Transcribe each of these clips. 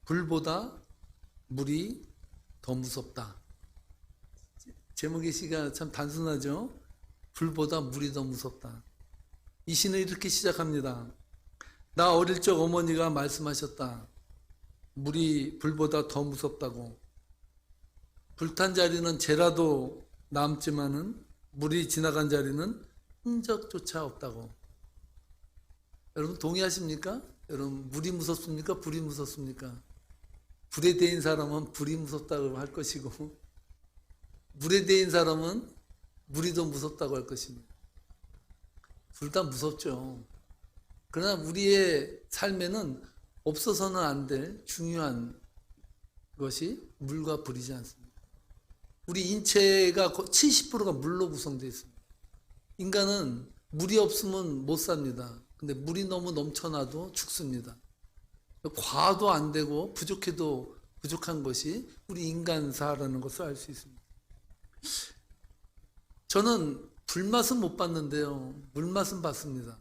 불보다 물이 더 무섭다. 제목의 시가 참 단순하죠. 불보다 물이 더 무섭다. 이 시는 이렇게 시작합니다. 나 어릴 적 어머니가 말씀하셨다. 물이 불보다 더 무섭다고. 불탄 자리는 재라도 남지만은 물이 지나간 자리는 흔적조차 없다고. 여러분 동의하십니까? 여러분 물이 무섭습니까? 불이 무섭습니까? 불에 대인 사람은 불이 무섭다고 할 것이고 물에 대인 사람은 물이 더 무섭다고 할 것입니다. 둘 다 무섭죠. 그러나 우리의 삶에는 없어서는 안 될 중요한 것이 물과 불이지 않습니다. 우리 인체가 70%가 물로 구성되어 있습니다. 인간은 물이 없으면 못 삽니다. 근데 물이 너무 넘쳐나도 죽습니다. 과도 안 되고 부족해도 부족한 것이 우리 인간사라는 것을 알 수 있습니다. 저는 불맛은 못 봤는데요. 물맛은 봤습니다.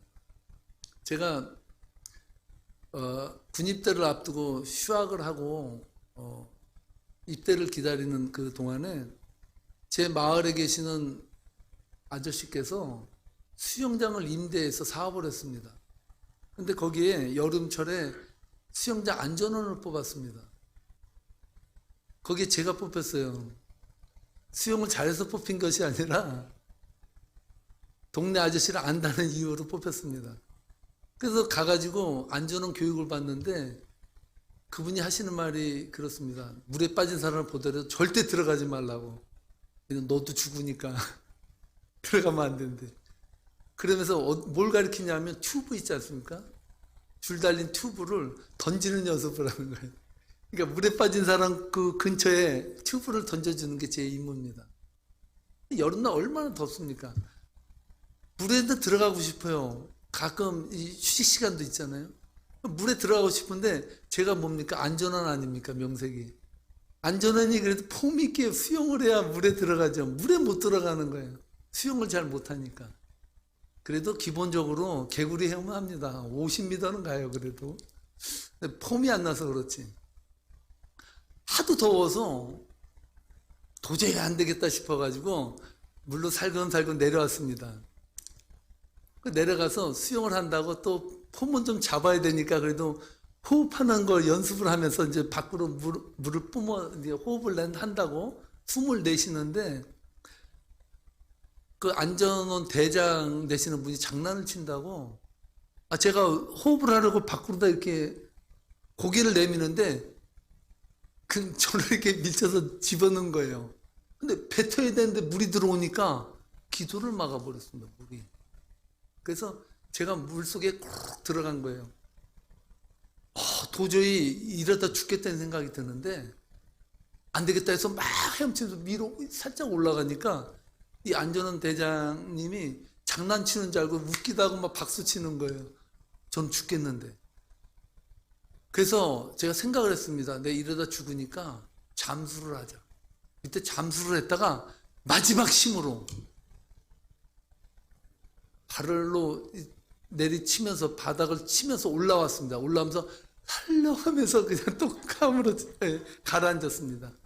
제가 군입대를 앞두고 휴학을 하고 입대를 기다리는 그 동안에 제 마을에 계시는 아저씨께서 수영장을 임대해서 사업을 했습니다. 근데 거기에 여름철에 수영장 안전원을 뽑았습니다. 거기에 제가 뽑혔어요. 수영을 잘해서 뽑힌 것이 아니라 동네 아저씨를 안다는 이유로 뽑혔습니다. 그래서 가가지고 안전원 교육을 받는데 그분이 하시는 말이 그렇습니다. 물에 빠진 사람을 보더라도 절대 들어가지 말라고. 너도 죽으니까 들어가면 안 된대. 그러면서 뭘 가르치냐면 튜브 있지 않습니까? 줄 달린 튜브를 던지는 연습을 하는 거예요. 그러니까 물에 빠진 사람 그 근처에 튜브를 던져주는 게 제 임무입니다. 여름날 얼마나 덥습니까? 물에도 들어가고 싶어요. 가끔 이 휴식 시간도 있잖아요. 물에 들어가고 싶은데 제가 뭡니까? 안전원 아닙니까? 명색이. 안전원이 그래도 폼 있게 수영을 해야 물에 들어가죠. 물에 못 들어가는 거예요. 수영을 잘 못하니까. 그래도 기본적으로 개구리 헤엄을 합니다. 50m는 가요, 그래도. 근데 폼이 안 나서 그렇지. 하도 더워서 도저히 안 되겠다 싶어가지고 물로 살금살금 내려왔습니다. 내려가서 수영을 한다고 또 폼은 좀 잡아야 되니까 그래도 호흡하는 걸 연습을 하면서 이제 밖으로 물을 뿜어 이제 호흡을 한다고 숨을 내쉬는데 그 안전원 대장 되시는 분이 장난을 친다고 제가 호흡을 하려고 밖으로다 이렇게 고개를 내미는데 저를 이렇게 밀쳐서 집어넣은 거예요. 근데 뱉어야 되는데 물이 들어오니까 기도를 막아버렸습니다. 물이. 그래서 제가 물속에 꼭 들어간 거예요. 도저히 이러다 죽겠다는 생각이 드는데 안 되겠다 해서 막 헤엄치면서 위로 살짝 올라가니까 이 안전원 대장님이 장난치는 줄 알고 웃기다고 막 박수 치는 거예요. 전 죽겠는데. 그래서 제가 생각을 했습니다. 내가 이러다 죽으니까 잠수를 하자. 이때 잠수를 했다가 마지막 힘으로 발로 내리치면서 바닥을 치면서 올라왔습니다. 올라오면서 살려하면서 그냥 또 감으로 가라앉았습니다.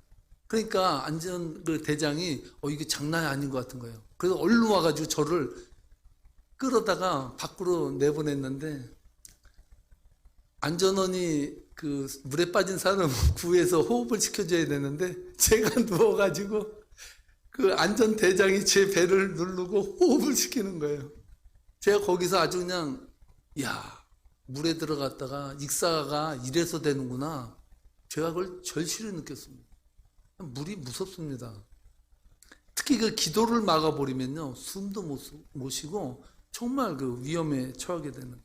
그러니까 안전 그 대장이 이게 장난이 아닌 것 같은 거예요. 그래서 얼른 와가지고 저를 끌어다가 밖으로 내보냈는데 안전원이 그 물에 빠진 사람 구해서 호흡을 시켜줘야 되는데 제가 누워가지고 그 안전 대장이 제 배를 누르고 호흡을 시키는 거예요. 제가 거기서 아주 그냥 물에 들어갔다가 익사가 이래서 되는구나. 제가 그걸 절실히 느꼈습니다. 물이 무섭습니다. 특히 그 기도를 막아버리면요 숨도 못 쉬고 정말 그 위험에 처하게 되는.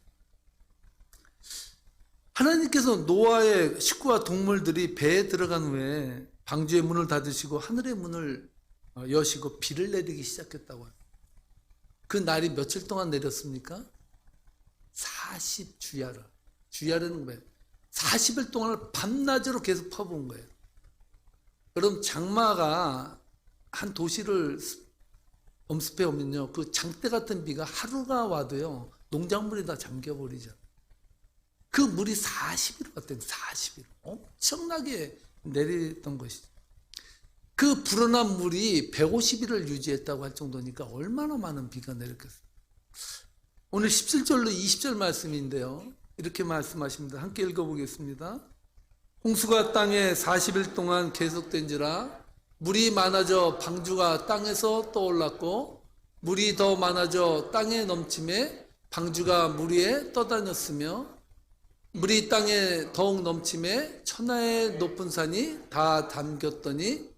하나님께서 노아의 식구와 동물들이 배에 들어간 후에 방주의 문을 닫으시고 하늘의 문을 여시고 비를 내리기 시작했다고 해요. 그 날이 며칠 동안 내렸습니까? 40주야를. 주야라는 거예요. 40일 동안을 밤낮으로 계속 퍼부은 거예요. 그럼 장마가 한 도시를 엄습해 오면요, 그 장대 같은 비가 하루가 와도요, 농작물이 다 잠겨버리죠. 그 물이 40일 왔대요. 40일. 엄청나게 내리던 것이죠. 그 불어난 물이 150일을 유지했다고 할 정도니까 얼마나 많은 비가 내렸겠어요. 오늘 17절로 20절 말씀인데요. 이렇게 말씀하십니다. 함께 읽어보겠습니다. 홍수가 땅에 40일 동안 계속된지라 물이 많아져 방주가 땅에서 떠올랐고 물이 더 많아져 땅에 넘침에 방주가 물 위에 떠다녔으며 물이 땅에 더욱 넘침에 천하의 높은 산이 다 담겼더니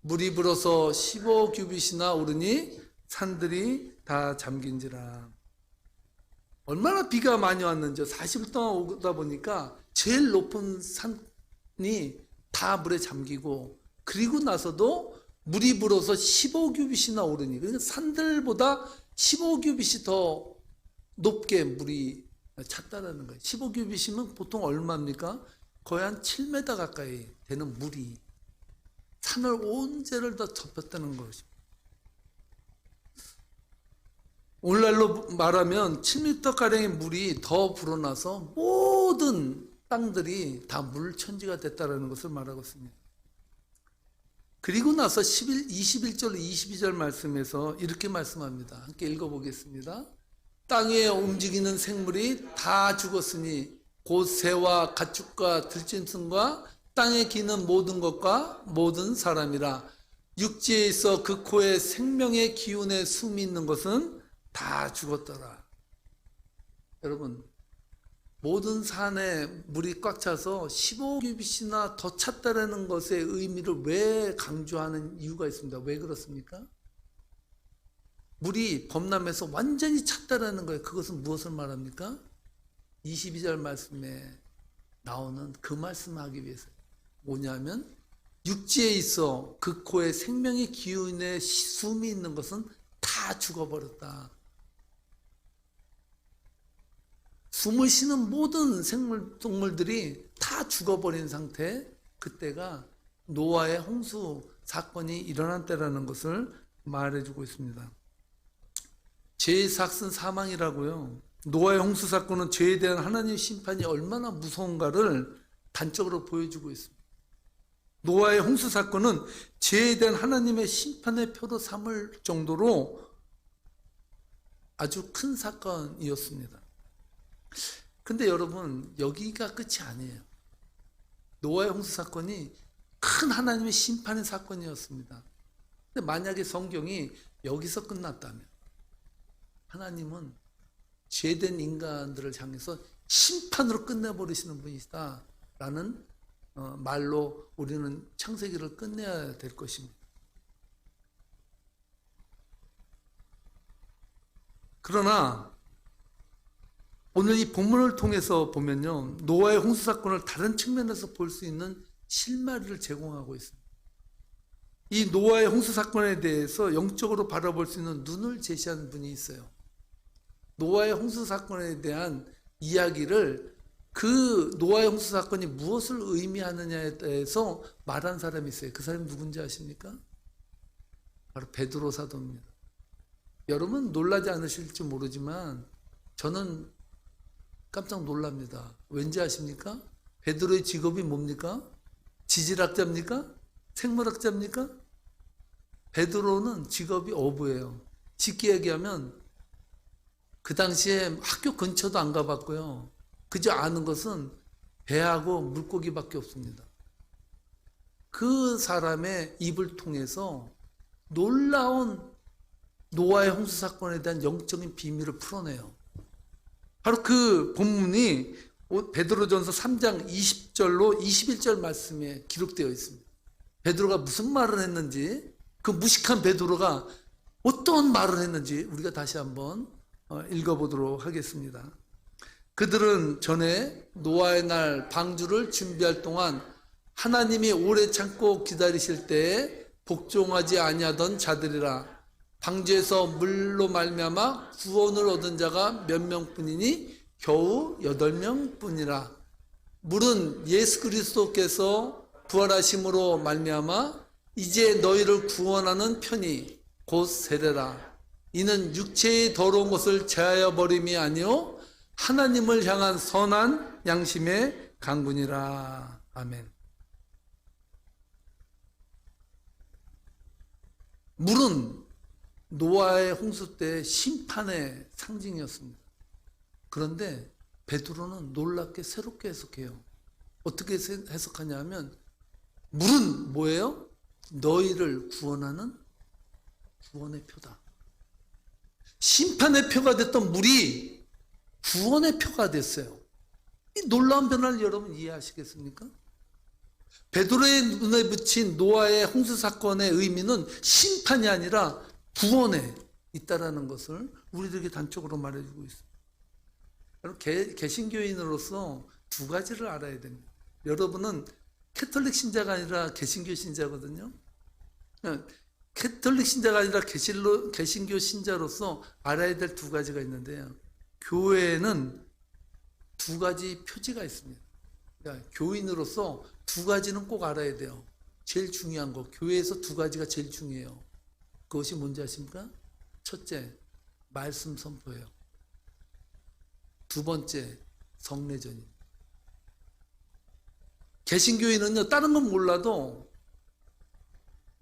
물이 불어서 15규빗이나 오르니 산들이 다 잠긴지라. 얼마나 비가 많이 왔는지 40일 동안 오다 보니까 제일 높은 산이 다 물에 잠기고 그리고 나서도 물이 불어서 15규빗이나 오르니 그러니까 산들보다 15규빗이 더 높게 물이 찼다라는 거예요. 15규빗이면 보통 얼마입니까? 거의 한 7m 가까이 되는 물이 산을 온재를 다 덮였다는 것입니다. 오늘날로 말하면 7m가량의 물이 더 불어나서 모든 땅들이 다 물천지가 됐다는 것을 말하고 있습니다. 그리고 나서 21절 22절 말씀에서 이렇게 말씀합니다. 함께 읽어보겠습니다. 땅 위에 움직이는 생물이 다 죽었으니 곧 새와 가축과 들짐승과 땅에 기는 모든 것과 모든 사람이라. 육지에 있어 그 코에 생명의 기운에 숨이 있는 것은 다 죽었더라. 여러분, 모든 산에 물이 꽉 차서 15규빗이나 더 찼다라는 것의 의미를 왜 강조하는 이유가 있습니다. 왜 그렇습니까? 물이 범람해서 완전히 찼다라는 거예요. 그것은 무엇을 말합니까? 22절 말씀에 나오는 그 말씀을 하기 위해서. 뭐냐면 육지에 있어 그 코에 생명의 기운에 숨이 있는 것은 다 죽어버렸다. 숨을 쉬는 모든 동물들이 다 죽어버린 상태, 그때가 노아의 홍수 사건이 일어난 때라는 것을 말해주고 있습니다. 죄의 삭은 사망이라고요. 노아의 홍수 사건은 죄에 대한 하나님의 심판이 얼마나 무서운가를 단적으로 보여주고 있습니다. 노아의 홍수 사건은 죄에 대한 하나님의 심판의 표로 삼을 정도로 아주 큰 사건이었습니다. 근데 여러분, 여기가 끝이 아니에요. 노아의 홍수 사건이 큰 하나님의 심판의 사건이었습니다. 근데 만약에 성경이 여기서 끝났다면 하나님은 죄된 인간들을 향해서 심판으로 끝내버리시는 분이다 라는 말로 우리는 창세기를 끝내야 될 것입니다. 그러나 오늘 이 본문을 통해서 보면요, 노아의 홍수 사건을 다른 측면에서 볼 수 있는 실마리를 제공하고 있습니다. 이 노아의 홍수 사건에 대해서 영적으로 바라볼 수 있는 눈을 제시한 분이 있어요. 노아의 홍수 사건에 대한 이야기를 그 노아의 홍수 사건이 무엇을 의미하느냐에 대해서 말한 사람이 있어요. 그 사람이 누군지 아십니까? 바로 베드로 사도입니다. 여러분 놀라지 않으실지 모르지만 저는 깜짝 놀랍니다. 왠지 아십니까? 베드로의 직업이 뭡니까? 지질학자입니까? 생물학자입니까? 베드로는 직업이 어부예요. 쉽게 얘기하면 그 당시에 학교 근처도 안 가봤고요. 그저 아는 것은 배하고 물고기밖에 없습니다. 그 사람의 입을 통해서 놀라운 노아의 홍수 사건에 대한 영적인 비밀을 풀어내요. 바로 그 본문이 베드로전서 3장 20절로 21절 말씀에 기록되어 있습니다. 베드로가 무슨 말을 했는지, 그 무식한 베드로가 어떤 말을 했는지 우리가 다시 한번 읽어보도록 하겠습니다. 그들은 전에 노아의 날 방주를 준비할 동안 하나님이 오래 참고 기다리실 때에 복종하지 아니하던 자들이라. 방주에서 물로 말미암아 구원을 얻은 자가 몇 명뿐이니 겨우 8명뿐이라. 물은 예수 그리스도께서 부활하심으로 말미암아 이제 너희를 구원하는 편이 곧 세례라. 이는 육체의 더러운 것을 제하여 버림이 아니요 하나님을 향한 선한 양심의 강군이라. 아멘. 물은 노아의 홍수 때 심판의 상징이었습니다. 그런데 베드로는 놀랍게 새롭게 해석해요. 어떻게 해석하냐면 물은 뭐예요? 너희를 구원하는 구원의 표다. 심판의 표가 됐던 물이 구원의 표가 됐어요. 이 놀라운 변화를 여러분 이해하시겠습니까? 베드로의 눈에 비친 노아의 홍수 사건의 의미는 심판이 아니라 구원에 있다라는 것을 우리들에게 단적으로 말해주고 있습니다. 여러분, 개신교인으로서 두 가지를 알아야 됩니다. 여러분은 캐톨릭 신자가 아니라 개신교 신자거든요. 캐톨릭 신자가 아니라 개신교 신자로서 알아야 될 두 가지가 있는데요. 교회는 두 가지 표지가 있습니다. 그러니까 교인으로서 두 가지는 꼭 알아야 돼요. 제일 중요한 거, 교회에서 두 가지가 제일 중요해요. 그것이 뭔지 아십니까? 첫째, 말씀 선포예요. 두 번째, 성례전입니다. 개신교인은요, 다른 건 몰라도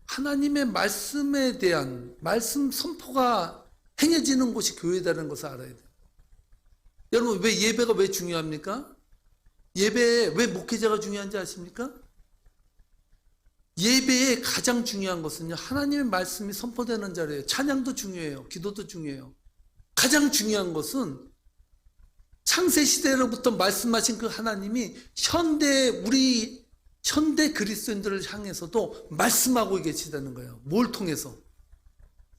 하나님의 말씀에 대한 말씀 선포가 행해지는 곳이 교회다라는 것을 알아야 돼요. 여러분, 왜 예배가 왜 중요합니까? 예배에 왜 목회자가 중요한지 아십니까? 예배의 가장 중요한 것은요, 하나님의 말씀이 선포되는 자리예요. 찬양도 중요해요. 기도도 중요해요. 가장 중요한 것은 창세 시대로부터 말씀하신 그 하나님이 우리 현대 그리스도인들을 향해서도 말씀하고 계시다는 거예요. 뭘 통해서?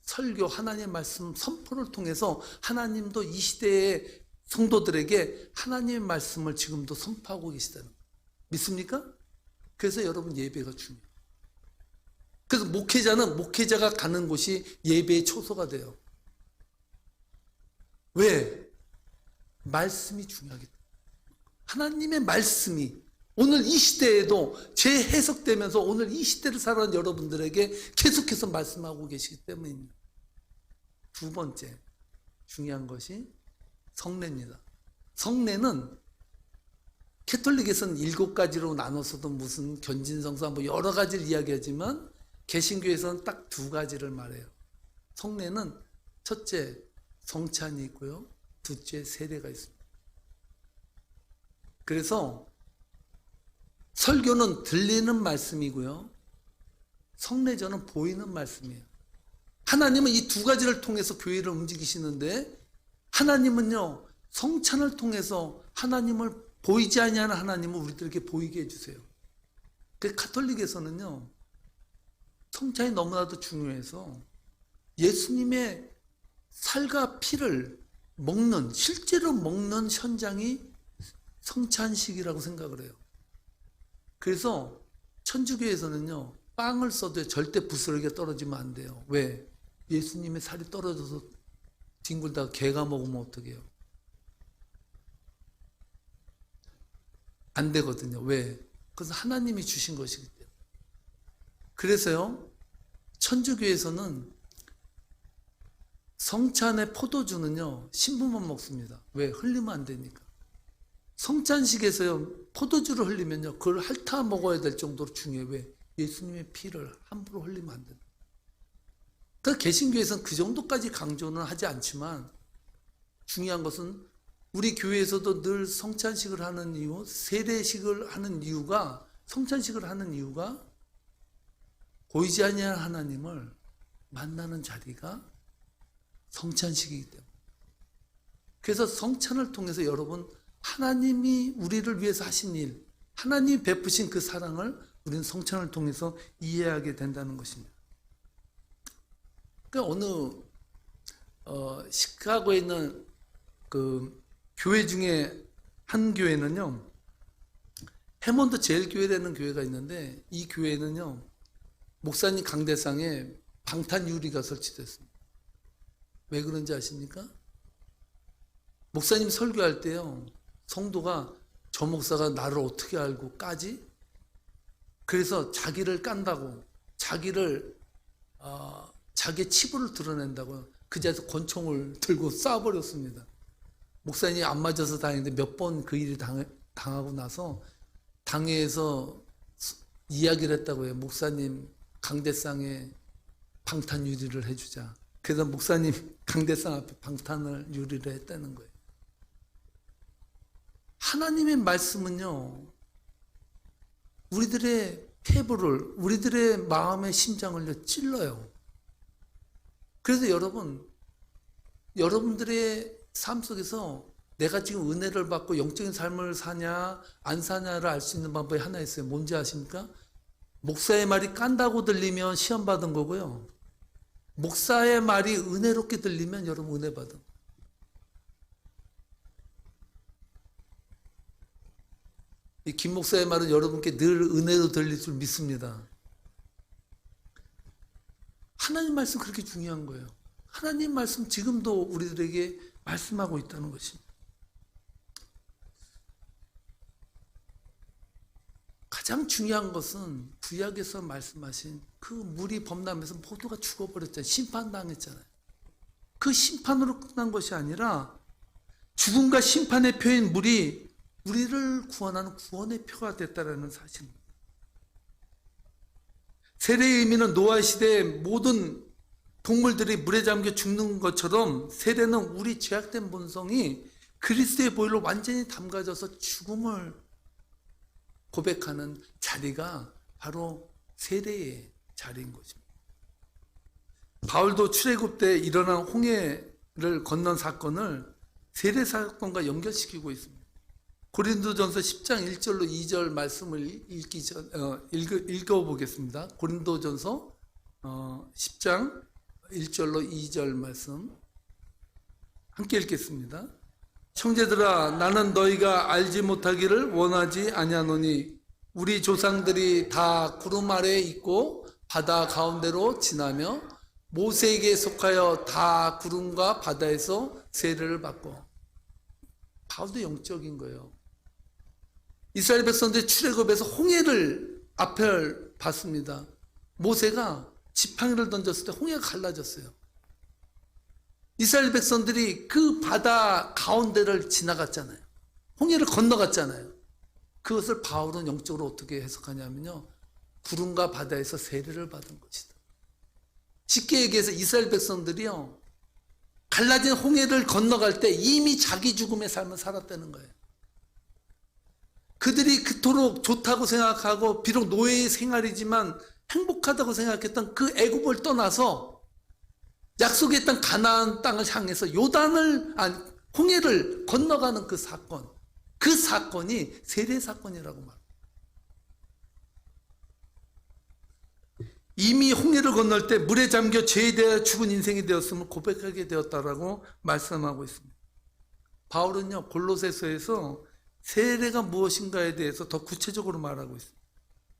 설교, 하나님의 말씀 선포를 통해서 하나님도 이 시대의 성도들에게 하나님의 말씀을 지금도 선포하고 계시다는 거예요. 믿습니까? 그래서 여러분, 예배가 중요해요. 그래서 목회자가 가는 곳이 예배의 초소가 돼요. 왜? 말씀이 중요하기 때문에. 하나님의 말씀이 오늘 이 시대에도 재해석되면서 오늘 이 시대를 살아가는 여러분들에게 계속해서 말씀하고 계시기 때문입니다. 두 번째 중요한 것이 성례입니다. 성례는 캐톨릭에서는 7가지로 나눠서도 무슨 견진성사 뭐 여러 가지를 이야기하지만 개신교에서는 딱 두 가지를 말해요. 성례는 첫째, 성찬이 있고요. 둘째, 세례가 있습니다. 그래서 설교는 들리는 말씀이고요. 성례전은 보이는 말씀이에요. 하나님은 이 두 가지를 통해서 교회를 움직이시는데 하나님은요, 성찬을 통해서 하나님을 보이지 아니하는 하나님을 우리들에게 보이게 해주세요. 그 가톨릭에서는요, 성찬이 너무나도 중요해서 예수님의 살과 피를 실제로 먹는 현장이 성찬식이라고 생각을 해요. 그래서 천주교에서는요, 빵을 써도 절대 부스러기가 떨어지면 안 돼요. 왜? 예수님의 살이 떨어져서 뒹굴다가 개가 먹으면 어떻게 해요? 안 되거든요. 왜? 그것은 하나님이 주신 것이기 때문에. 그래서요, 천주교에서는 성찬의 포도주는요, 신부만 먹습니다. 왜? 흘리면 안 되니까. 성찬식에서요, 포도주를 흘리면요, 그걸 핥아 먹어야 될 정도로 중요해요. 왜? 예수님의 피를 함부로 흘리면 안 된다. 그러니까 개신교에서는 그 정도까지 강조는 하지 않지만 중요한 것은 우리 교회에서도 늘 성찬식을 하는 이유, 세례식을 하는 이유가, 성찬식을 하는 이유가 보이지 아니할 하나님을 만나는 자리가 성찬식이기 때문에. 그래서 성찬을 통해서 여러분, 하나님이 우리를 위해서 하신 일, 하나님이 베푸신 그 사랑을 우리는 성찬을 통해서 이해하게 된다는 것입니다. 그러니까 어느 시카고에 있는 그 교회 중에 한 교회는요, 해몬드 제일 교회라는 교회가 있는데 이 교회는요, 목사님 강대상에 방탄 유리가 설치됐습니다. 왜 그런지 아십니까? 목사님 설교할 때요, 성도가 저 목사가 나를 어떻게 알고 까지? 그래서 자기를 깐다고, 자기의 치부를 드러낸다고 그 자리에서 권총을 들고 쏴버렸습니다. 목사님이 안 맞아서 다행인데 몇 번 그 일이 당하고 나서 당회에서 이야기를 했다고 해요. 목사님 강대상에 방탄 유리를 해주자. 그래서 목사님 강대상 앞에 방탄을 유리를 했다는 거예요. 하나님의 말씀은요, 우리들의 폐부를, 우리들의 마음의 심장을 찔러요. 그래서 여러분들의 삶 속에서 내가 지금 은혜를 받고 영적인 삶을 사냐 안 사냐를 알 수 있는 방법이 하나 있어요. 뭔지 아십니까? 목사의 말이 깐다고 들리면 시험 받은 거고요. 목사의 말이 은혜롭게 들리면 여러분 은혜 받은 거예요. 이 김 목사의 말은 여러분께 늘 은혜로 들릴 줄 믿습니다. 하나님 말씀 그렇게 중요한 거예요. 하나님 말씀 지금도 우리들에게 말씀하고 있다는 것입니다. 가장 중요한 것은 구약에서 말씀하신 그 물이 범람해서 모두가 죽어버렸잖아요. 심판당했잖아요. 그 심판으로 끝난 것이 아니라 죽음과 심판의 표인 물이 우리를 구원하는 구원의 표가 됐다는 사실입니다. 세례의 의미는 노아 시대의 모든 동물들이 물에 잠겨 죽는 것처럼 세례는 우리 죄악된 본성이 그리스도의 보혈로 완전히 담가져서 죽음을 고백하는 자리가 바로 세례의 자리인 것입니다. 바울도 출애굽 때 일어난 홍해를 건넌 사건을 세례 사건과 연결시키고 있습니다. 고린도전서 10장 1절로 2절 말씀을 읽어보겠습니다. 고린도전서 10장 1절로 2절 말씀 함께 읽겠습니다. 형제들아, 나는 너희가 알지 못하기를 원하지 아니하노니 우리 조상들이 다 구름 아래에 있고 바다 가운데로 지나며 모세에게 속하여 다 구름과 바다에서 세례를 받고. 바울도 영적인 거예요. 이스라엘 백성들이 출애굽에서 홍해를 앞을 봤습니다. 모세가 지팡이를 던졌을 때 홍해가 갈라졌어요. 이스라엘 백성들이 그 바다 가운데를 지나갔잖아요. 홍해를 건너갔잖아요. 그것을 바울은 영적으로 어떻게 해석하냐면요, 구름과 바다에서 세례를 받은 것이다. 쉽게 얘기해서 이스라엘 백성들이요, 갈라진 홍해를 건너갈 때 이미 자기 죽음의 삶을 살았다는 거예요. 그들이 그토록 좋다고 생각하고 비록 노예의 생활이지만 행복하다고 생각했던 그 애굽을 떠나서 약속의 땅 가나안 땅을 향해서 홍해를 건너가는 그 사건이 세례 사건이라고 말합니다. 이미 홍해를 건널 때 물에 잠겨 죄에 대해 죽은 인생이 되었음을 고백하게 되었다라고 말씀하고 있습니다. 바울은요, 골로새서에서 세례가 무엇인가에 대해서 더 구체적으로 말하고 있습니다.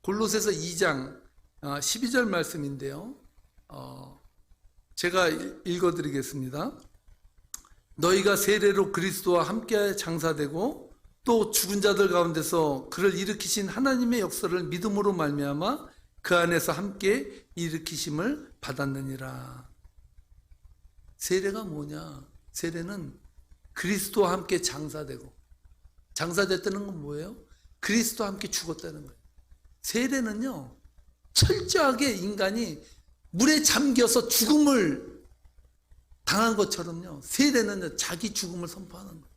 골로새서 2장 12절 말씀인데요, 제가 읽어드리겠습니다. 너희가 세례로 그리스도와 함께 장사되고 또 죽은 자들 가운데서 그를 일으키신 하나님의 역사를 믿음으로 말미암아 그 안에서 함께 일으키심을 받았느니라. 세례가 뭐냐? 세례는 그리스도와 함께 장사됐다는 건 뭐예요? 그리스도와 함께 죽었다는 거예요. 세례는요, 철저하게 인간이 물에 잠겨서 죽음을 당한 것처럼요, 세례는 자기 죽음을 선포하는 거예요.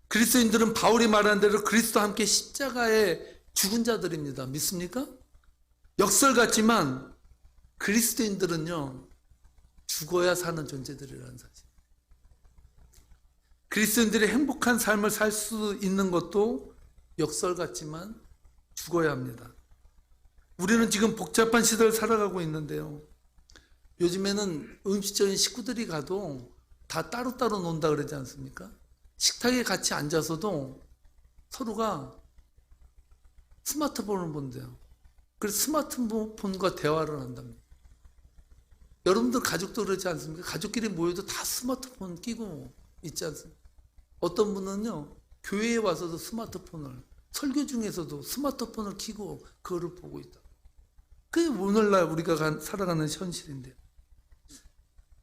그리스도인들은 바울이 말한 대로 그리스도와 함께 십자가에 죽은 자들입니다. 믿습니까? 역설 같지만 그리스도인들은요, 죽어야 사는 존재들이라는 사실. 그리스도인들이 행복한 삶을 살 수 있는 것도 역설 같지만 죽어야 합니다. 우리는 지금 복잡한 시대를 살아가고 있는데요, 요즘에는 음식점에 식구들이 가도 다 따로따로 논다 그러지 않습니까? 식탁에 같이 앉아서도 서로가 스마트폰을 본대요. 그래서 스마트폰과 대화를 한답니다. 여러분들 가족도 그러지 않습니까? 가족끼리 모여도 다 스마트폰 끼고 있지 않습니까? 어떤 분은요, 교회에 와서도 스마트폰을, 설교 중에서도 스마트폰을 켜고 그거를 보고 있다. 그게 오늘날 우리가 살아가는 현실인데요.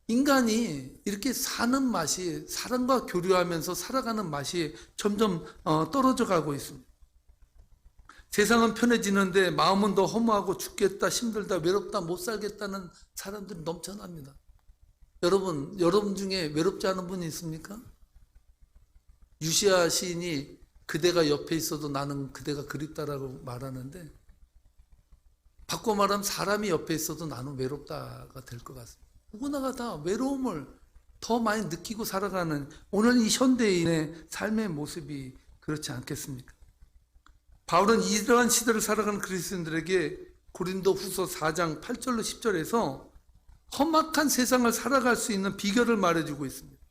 인간이 이렇게 사는 맛이, 사람과 교류하면서 살아가는 맛이 점점 떨어져 가고 있습니다. 세상은 편해지는데 마음은 더 허무하고 죽겠다, 힘들다, 외롭다, 못 살겠다는 사람들이 넘쳐납니다. 여러분 중에 외롭지 않은 분이 있습니까? 유시아 시인이 그대가 옆에 있어도 나는 그대가 그립다라고 말하는데, 바꿔 말하면 사람이 옆에 있어도 나는 외롭다가 될 것 같습니다. 누구나가 다 외로움을 더 많이 느끼고 살아가는 오늘 이 현대인의 삶의 모습이 그렇지 않겠습니까? 바울은 이러한 시대를 살아가는 그리스도인들에게 고린도 후서 4장 8절로 10절에서 험악한 세상을 살아갈 수 있는 비결을 말해주고 있습니다.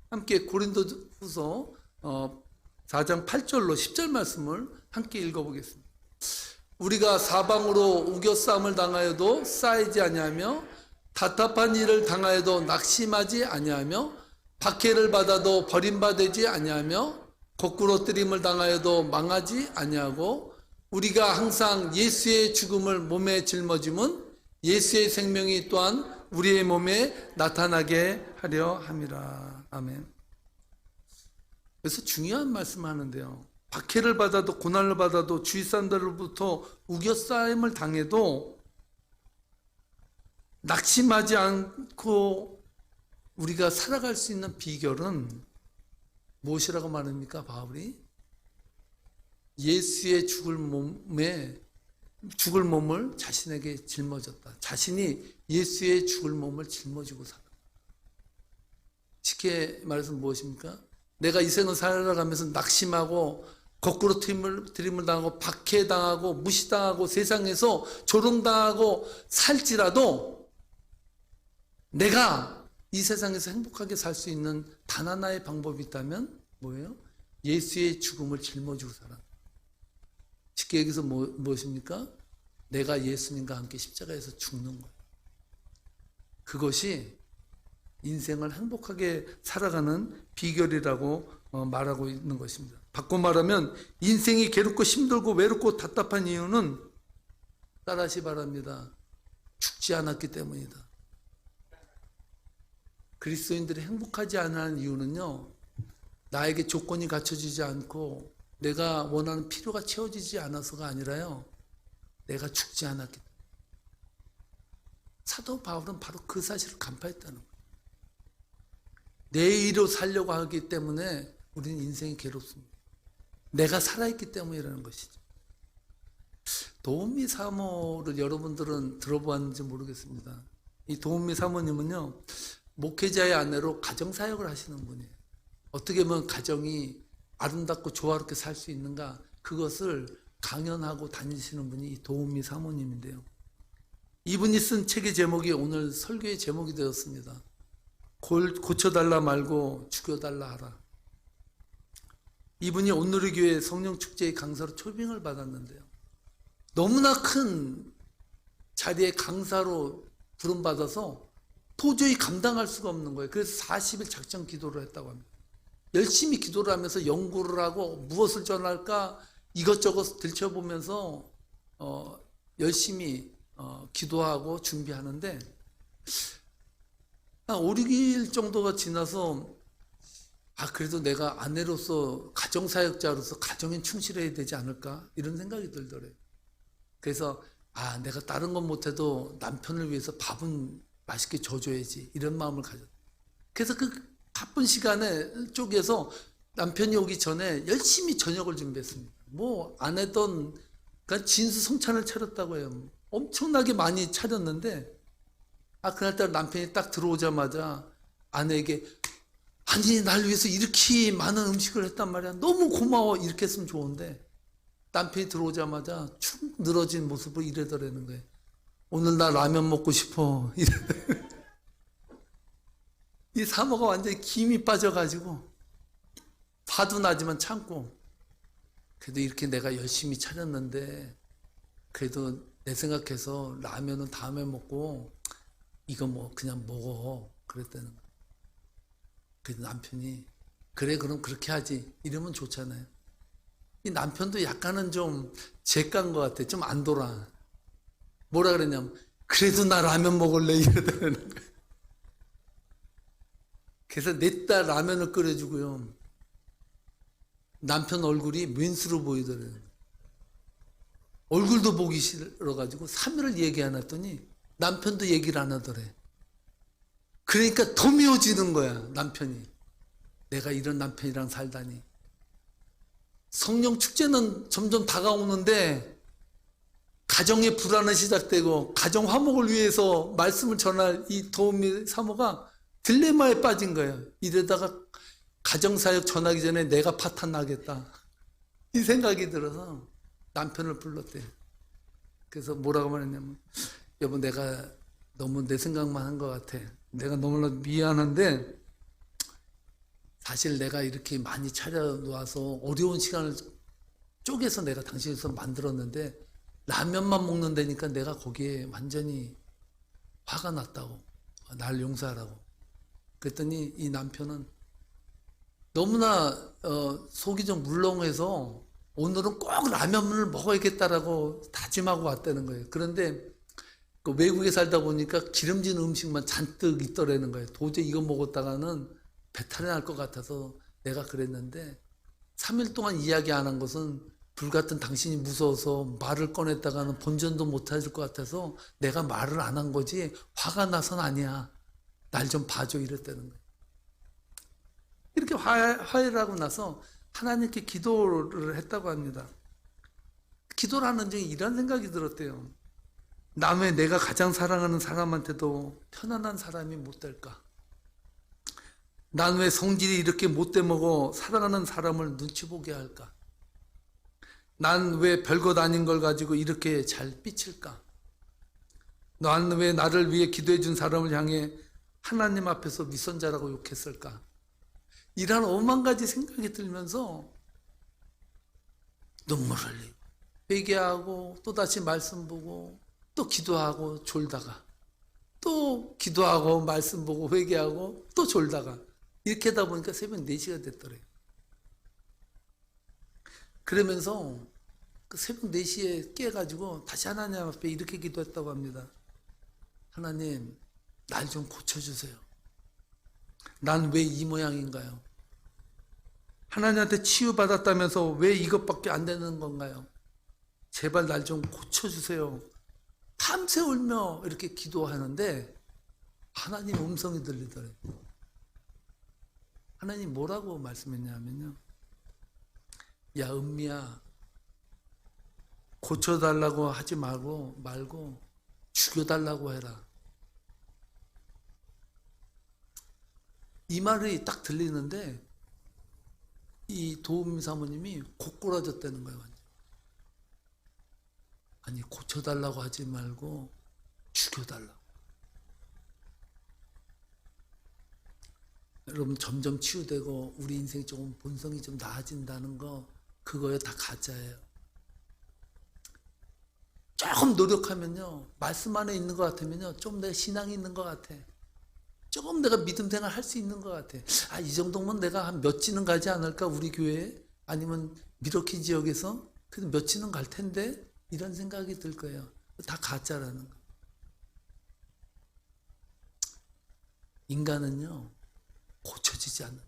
함께 고린도 후서 4장 8절로 10절 말씀을 함께 읽어보겠습니다. 우리가 사방으로 우겨싸움을 당하여도 쌓이지 아니하며 답답한 일을 당하여도 낙심하지 아니하며 박해를 받아도 버림받지 아니하며 거꾸로 뜨림을 당하여도 망하지 아니하고 우리가 항상 예수의 죽음을 몸에 짊어짐은 예수의 생명이 또한 우리의 몸에 나타나게 하려 함이라. 아멘. 그래서 중요한 말씀을 하는데요. 박해를 받아도 고난을 받아도 주위 사람들로부터 우겨싸임을 당해도 낙심하지 않고 우리가 살아갈 수 있는 비결은 무엇이라고 말합니까? 바울이 예수의 죽을 몸을 자신에게 짊어졌다. 자신이 예수의 죽을 몸을 짊어지고 살아. 쉽게 말해서 무엇입니까? 내가 이 생을 살아가면서 낙심하고 거꾸로 들임을 당하고 박해당하고 무시당하고 세상에서 조롱당하고 살지라도 내가 이 세상에서 행복하게 살 수 있는 단 하나의 방법이 있다면 뭐예요? 예수의 죽음을 짊어지고 살아. 쉽게 얘기해서 무엇입니까? 내가 예수님과 함께 십자가에서 죽는 거예요. 그것이 인생을 행복하게 살아가는 비결이라고 말하고 있는 것입니다. 바꿔 말하면 인생이 괴롭고 힘들고 외롭고 답답한 이유는 따라하시 바랍니다. 죽지 않았기 때문이다. 그리스도인들이 행복하지 않은 이유는요, 나에게 조건이 갖춰지지 않고 내가 원하는 필요가 채워지지 않아서가 아니라요, 내가 죽지 않았기 때문에. 사도 바울은 바로 그 사실을 간파했다는 거예요. 내일로 살려고 하기 때문에 우리는 인생이 괴롭습니다. 내가 살아있기 때문이라는 것이죠. 도움미 사모를 여러분들은 들어보았는지 모르겠습니다. 이 도움미 사모님은요, 목회자의 아내로 가정사역을 하시는 분이에요. 어떻게 보면 가정이 아름답고 조화롭게 살 수 있는가, 그것을 강연하고 다니시는 분이 이 도움미 사모님인데요. 이분이 쓴 책의 제목이 오늘 설교의 제목이 되었습니다. 고쳐달라 말고 죽여달라 하라. 이분이 온누리교회 성령축제의 강사로 초빙을 받았는데요. 너무나 큰 자리에 강사로 부름받아서 도저히 감당할 수가 없는 거예요. 그래서 40일 작정 기도를 했다고 합니다. 열심히 기도를 하면서 연구를 하고 무엇을 전할까 이것저것 들춰보면서 열심히 기도하고 준비하는데 한 5, 6일 정도가 지나서 그래도 내가 아내로서 가정사역자로서 가정에 충실해야 되지 않을까 이런 생각이 들더래요. 그래서 내가 다른 건 못해도 남편을 위해서 밥은 맛있게 줘줘야지 이런 마음을 가졌어요. 그래서 그 바쁜 시간에 쪼개서 남편이 오기 전에 열심히 저녁을 준비했습니다. 뭐 안 했던 그러니까 진수성찬을 차렸다고 해요. 엄청나게 많이 차렸는데 그날따라 남편이 딱 들어오자마자 아내에게 아니 날 위해서 이렇게 많은 음식을 했단 말이야. 너무 고마워. 이렇게 했으면 좋은데 남편이 들어오자마자 축 늘어진 모습으로 이러더라는 거예요. 오늘 나 라면 먹고 싶어. 이 사모가 완전히 김이 빠져가지고 화도 나지만 참고 그래도 이렇게 내가 열심히 차렸는데 그래도 내 생각해서 라면은 다음에 먹고 이거 뭐 그냥 먹어 그랬다는 거예요. 그래서 남편이 그래 그럼 그렇게 하지 이러면 좋잖아요. 이 남편도 약간은 좀 잭간 것 같아. 좀 안 돌아. 뭐라 그랬냐면 그래도 나 라면 먹을래 이러더라는 거예요. 그래서 냈다 라면을 끓여주고요. 남편 얼굴이 맨수로 보이더래요. 얼굴도 보기 싫어가지고 3일을 얘기 안 했더니 남편도 얘기를 안 하더래. 그러니까 더 미워지는 거야, 남편이. 내가 이런 남편이랑 살다니. 성령 축제는 점점 다가오는데 가정의 불안은 시작되고 가정 화목을 위해서 말씀을 전할 이 도우미 사모가 딜레마에 빠진 거예요. 이러다가 가정사역 전하기 전에 내가 파탄 나겠다. 이 생각이 들어서 남편을 불렀대요. 그래서 뭐라고 말했냐면, 여보, 내가 너무 내 생각만 한 것 같아. 내가 너무나 미안한데 사실 내가 이렇게 많이 차려놓아서 어려운 시간을 쪼개서 내가 당신에서 만들었는데 라면만 먹는다니까 내가 거기에 완전히 화가 났다고. 날 용서하라고. 그랬더니 이 남편은 너무나 속이 좀 물렁해서 오늘은 꼭 라면을 먹어야겠다라고 다짐하고 왔다는 거예요. 그런데 그 외국에 살다 보니까 기름진 음식만 잔뜩 있더라는 거예요. 도저히 이거 먹었다가는 배탈이 날 것 같아서 내가 그랬는데 3일 동안 이야기 안 한 것은 불같은 당신이 무서워서 말을 꺼냈다가는 본전도 못 해줄 것 같아서 내가 말을 안 한 거지 화가 나선 아니야. 날 좀 봐줘 이랬다는 거예요. 이렇게 화해를 하고 나서 하나님께 기도를 했다고 합니다. 기도를 하는 중에 이런 생각이 들었대요. 남의 내가 가장 사랑하는 사람한테도 편안한 사람이 못 될까? 난 왜 성질이 이렇게 못돼 먹어 사랑하는 사람을 눈치 보게 할까? 난 왜 별것 아닌 걸 가지고 이렇게 잘 삐칠까? 난 왜 나를 위해 기도해 준 사람을 향해 하나님 앞에서 위선자라고 욕했을까? 이런 5만 가지 생각이 들면서 눈물 흘리고 회개하고 또다시 말씀 보고 또 기도하고 졸다가 또 기도하고 말씀 보고 회개하고 또 졸다가 이렇게 하다 보니까 새벽 4시가 됐더래요. 그러면서 그 새벽 4시에 깨가지고 다시 하나님 앞에 이렇게 기도했다고 합니다. 하나님, 날 좀 고쳐주세요. 난 왜 이 모양인가요? 하나님한테 치유받았다면서 왜 이것밖에 안 되는 건가요? 제발 날 좀 고쳐주세요. 밤새 울며 이렇게 기도하는데 하나님 음성이 들리더래요. 하나님 뭐라고 말씀했냐면요. 야, 은미야, 고쳐달라고 하지 말고 죽여달라고 해라. 이 말이 딱 들리는데 이 도우미 사모님이 고꾸라졌다는 거예요. 아니, 고쳐달라고 하지 말고 죽여달라고. 여러분, 점점 치유되고 우리 인생이 조금 본성이 좀 나아진다는 거, 그거에 다 가짜예요. 조금 노력하면요, 말씀 안에 있는 것 같으면요, 좀 내 신앙이 있는 것 같아. 조금 내가 믿음 생활 할 수 있는 것 같아. 아, 이 정도면 내가 한 몇 지는 가지 않을까, 우리 교회에? 아니면 미러키 지역에서? 그래도 몇 지는 갈 텐데? 이런 생각이 들 거예요. 다 가짜라는 거. 인간은요, 고쳐지지 않는.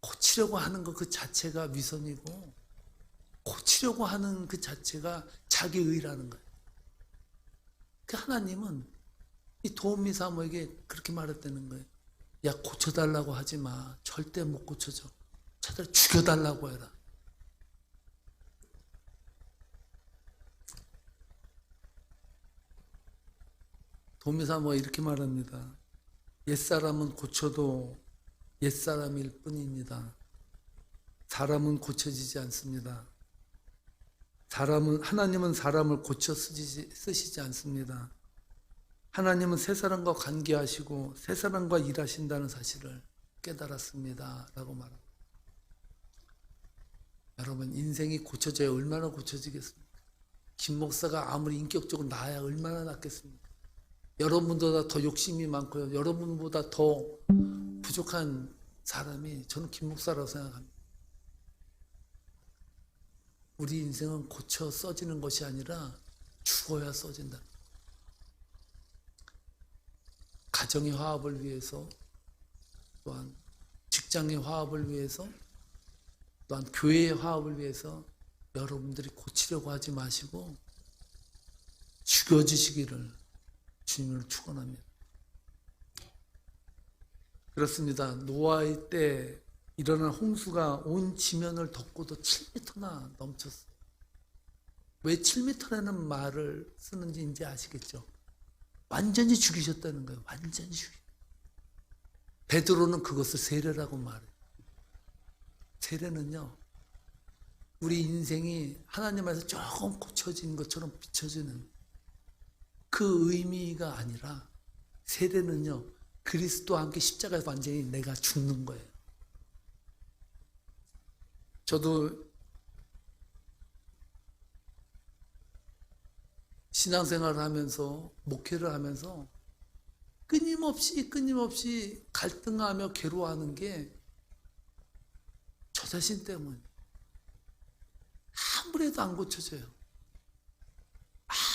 고치려고 하는 것 그 자체가 위선이고, 고치려고 하는 그 자체가 자기의라는 거예요. 그 하나님은 이 도우미 사모에게 그렇게 말했다는 거예요. 야, 고쳐달라고 하지 마. 절대 못 고쳐져. 차라리 죽여달라고 해라. 도우미 사모가 이렇게 말합니다. 옛사람은 고쳐도 옛사람일 뿐입니다. 사람은 고쳐지지 않습니다. 하나님은 사람을 고쳐 쓰시지 않습니다. 하나님은 새 사람과 관계하시고 새 사람과 일하신다는 사실을 깨달았습니다. 라고 말합니다. 여러분, 인생이 고쳐져야 얼마나 고쳐지겠습니까? 김 목사가 아무리 인격적으로 나아야 얼마나 낫겠습니까? 여러분보다 더 욕심이 많고요. 여러분보다 더 부족한 사람이 저는 김 목사라고 생각합니다. 우리 인생은 고쳐 써지는 것이 아니라 죽어야 써진다. 가정의 화합을 위해서, 또한 직장의 화합을 위해서, 또한 교회의 화합을 위해서 여러분들이 고치려고 하지 마시고 죽여주시기를 주님을 축원합니다. 그렇습니다. 노아의 때 일어난 홍수가 온 지면을 덮고도 7m나 넘쳤어요. 왜 7m라는 말을 쓰는지 이제 아시겠죠? 완전히 죽이셨다는 거예요. 완전히 죽이. 베드로는 그것을 세례라고 말해요. 세례는요, 우리 인생이 하나님 안에서 조금 고쳐진 것처럼 비춰지는 그 의미가 아니라, 세례는요, 그리스도와 함께 십자가에서 완전히 내가 죽는 거예요. 저도 신앙생활을 하면서, 목회를 하면서 끊임없이 갈등하며 괴로워하는 게 저 자신 때문에 아무래도 안 고쳐져요.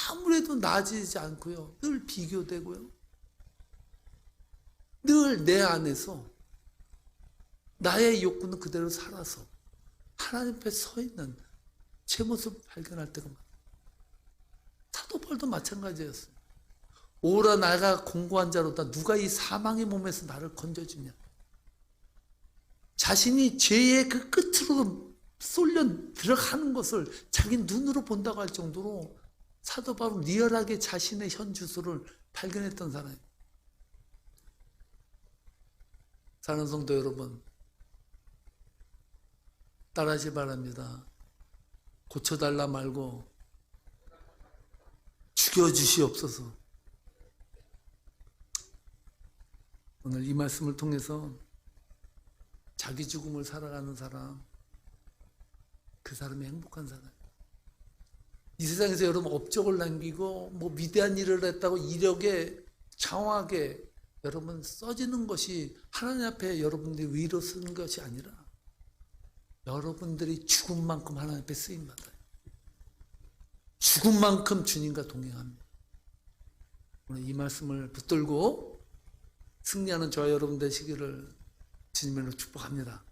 아무래도 나아지지 않고요. 늘 비교되고요. 늘 내 안에서 나의 욕구는 그대로 살아서 하나님 앞에 서 있는 제 모습을 발견할 때가 많아요. 사도 바울도 마찬가지였어요. 오라 나가 공고한 자로다. 누가 이 사망의 몸에서 나를 건져주냐. 자신이 죄의 그 끝으로 쏠려 들어가는 것을 자기 눈으로 본다고 할 정도로 사도 바울은 리얼하게 자신의 현 주소를 발견했던 사람이에요. 사랑하는 성도 여러분, 따라하시 바랍니다. 고쳐달라 말고 죽여주시옵소서. 오늘 이 말씀을 통해서 자기 죽음을 살아가는 사람, 그 사람이 행복한 사람. 이 세상에서 여러분 업적을 남기고 뭐 위대한 일을 했다고 이력에 장황하게 여러분 써지는 것이 하나님 앞에 여러분들이 위로 쓰는 것이 아니라 여러분들이 죽은 만큼 하나님 앞에 쓰임받아요. 죽은 만큼 주님과 동행합니다. 오늘 이 말씀을 붙들고 승리하는 저와 여러분 되시기를 주님으로 축복합니다.